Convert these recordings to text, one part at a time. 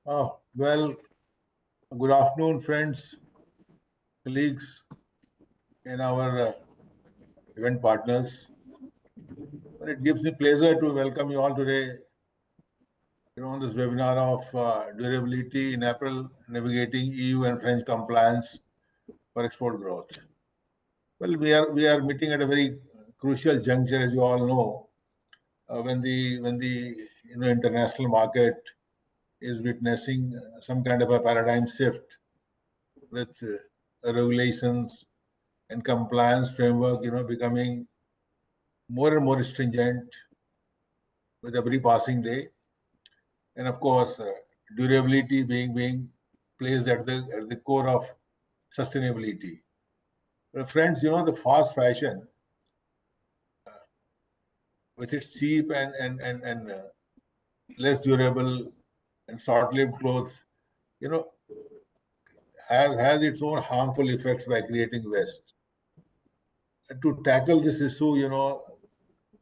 Well, good afternoon, friends, colleagues, and our event partners. Well, it gives me pleasure to welcome you all today, on this webinar of durability in apparel, navigating EU and French compliance for export growth. Well, we are meeting at a very crucial juncture, as you all know, when the international market is witnessing some kind of a paradigm shift with regulations and compliance framework, becoming more and more stringent with every passing day, and of course, durability being placed at the core of sustainability. Well, friends, the fast fashion, with its cheap and less durable and short-lived clothes, you know, has its own harmful effects by creating waste. And to tackle this issue,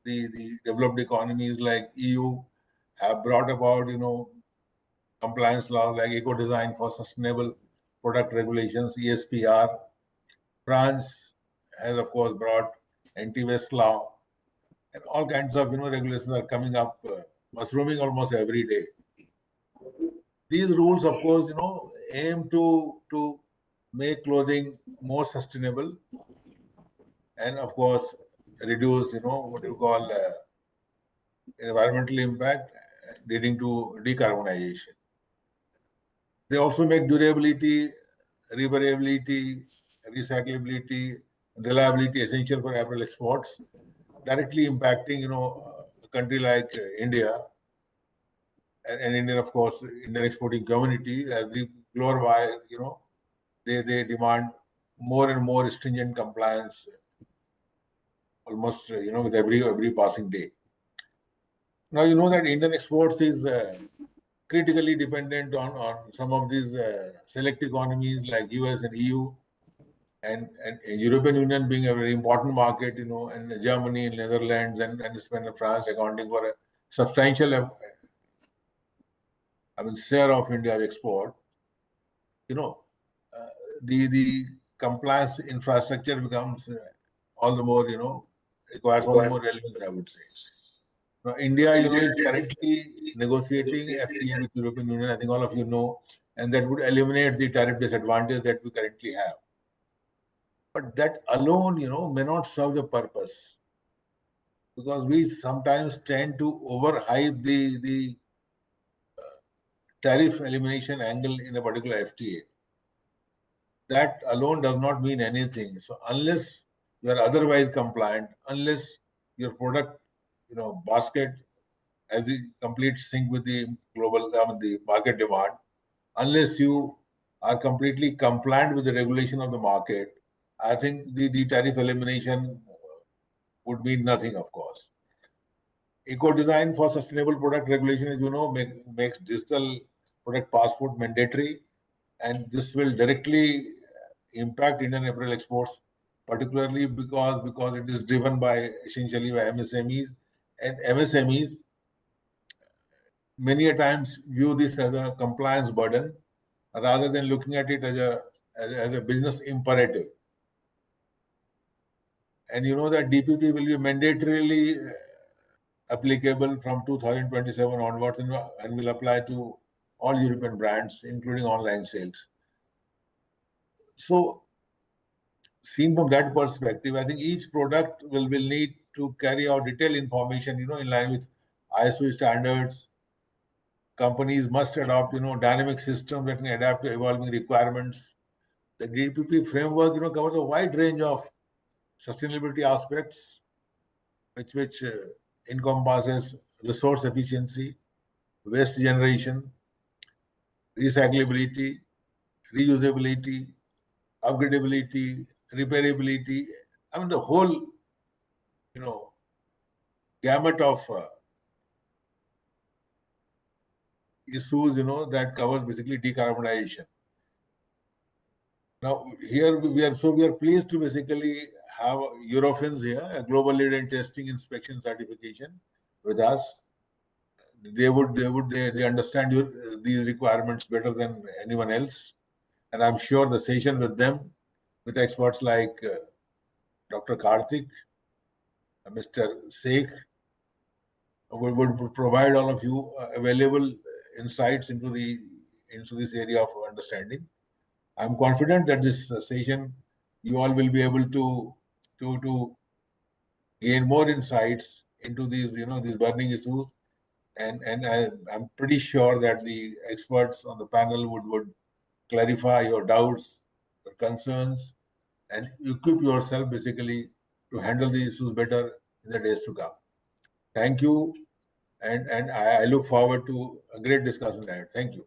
the developed economies like EU have brought about, compliance laws like Eco Design for Sustainable Product Regulations, ESPR. France has, of course, brought anti-waste law, and all kinds of, regulations are coming up, mushrooming almost every day. These rules, of course, aim to make clothing more sustainable and, of course, reduce, what you call environmental impact, leading to decarbonization. They also make durability, repairability, recyclability, reliability essential for apparel exports, directly impacting, a country like India and Indian, of course, Indian exporting community as the global, they demand more and more stringent compliance almost, with every passing day. Now, you know that Indian exports is critically dependent on some of these select economies like US and EU, and European Union being a very important market, and Germany, Netherlands, and Spain and France accounting for a substantial, share of India's export. You know, the compliance infrastructure becomes all the more, requires all the more relevance, I would say. Now, India, is currently negotiating FTA with European Union. I think all of you know, and that would eliminate the tariff disadvantage that we currently have. But that alone, may not serve the purpose, because we sometimes tend to overhype the tariff elimination angle in a particular FTA. That alone does not mean anything. So unless you are otherwise compliant, unless your product, basket has a complete sync with the global, the market demand, unless you are completely compliant with the regulation of the market, I think the tariff elimination would mean nothing, of course. Eco design for sustainable product regulation, as you know, makes digital product passport mandatory, and this will directly impact Indian apparel exports, particularly because it is driven by essentially by MSMEs, and MSMEs many a times view this as a compliance burden rather than looking at it as a business imperative. And you know that DPP will be mandatorily applicable from 2027 onwards, and will apply to all European brands, including online sales. So, seen from that perspective, I think each product will need to carry out detailed information, in line with ISO standards. Companies must adopt, dynamic systems that can adapt to evolving requirements. The DPP framework, covers a wide range of sustainability aspects, which encompasses resource efficiency, waste generation, recyclability, reusability, upgradability, repairability. The whole, gamut of issues, that covers basically decarbonization. Now, here we are pleased to basically have Eurofins here, a global leader in testing, inspection, certification with us. they understand these requirements better than anyone else. And I'm sure the session with them, with experts like Dr. Karthik, Mr. Sheikh, would provide all of you valuable insights into this area of understanding. I'm confident that this session, you all will be able to gain more insights into these burning issues, and I'm pretty sure that the experts on the panel would clarify your doubts, your concerns, and equip yourself basically to handle the issues better in the days to come. Thank you, and I look forward to a great discussion ahead. Thank you.